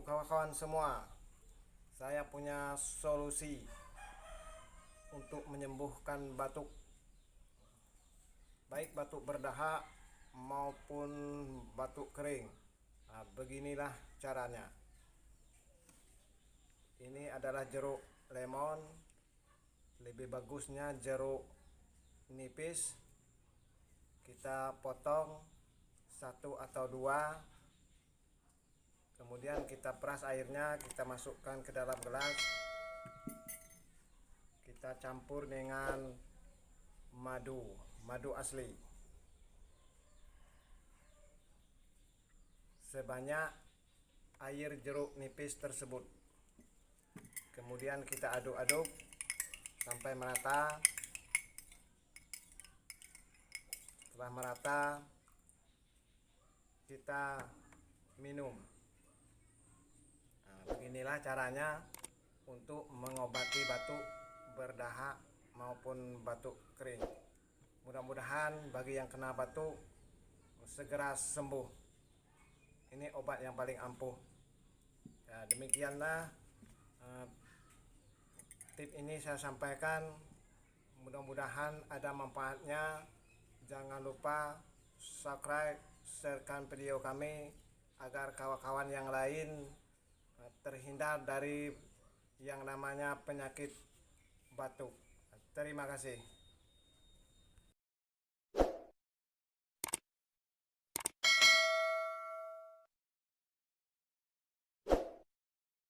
kawan-kawan semua, saya punya solusi untuk menyembuhkan batuk, baik batuk berdahak maupun batuk kering. Nah, beginilah caranya. Ini adalah jeruk lemon, lebih bagusnya jeruk nipis. Kita potong satu atau dua, kemudian kita peras airnya, kita masukkan ke dalam gelas, kita campur dengan madu asli sebanyak air jeruk nipis tersebut. Kemudian kita aduk-aduk sampai merata. Setelah merata, kita minum. Nah, beginilah caranya untuk mengobati batuk berdahak maupun batuk kering. Mudah-mudahan bagi yang kena batuk segera sembuh. Ini obat yang paling ampuh. Ya, demikianlah tip ini saya sampaikan. Mudah-mudahan ada manfaatnya. Jangan lupa subscribe, sharekan video kami agar kawan-kawan yang lain terhindar dari yang namanya penyakit batuk. Terima kasih.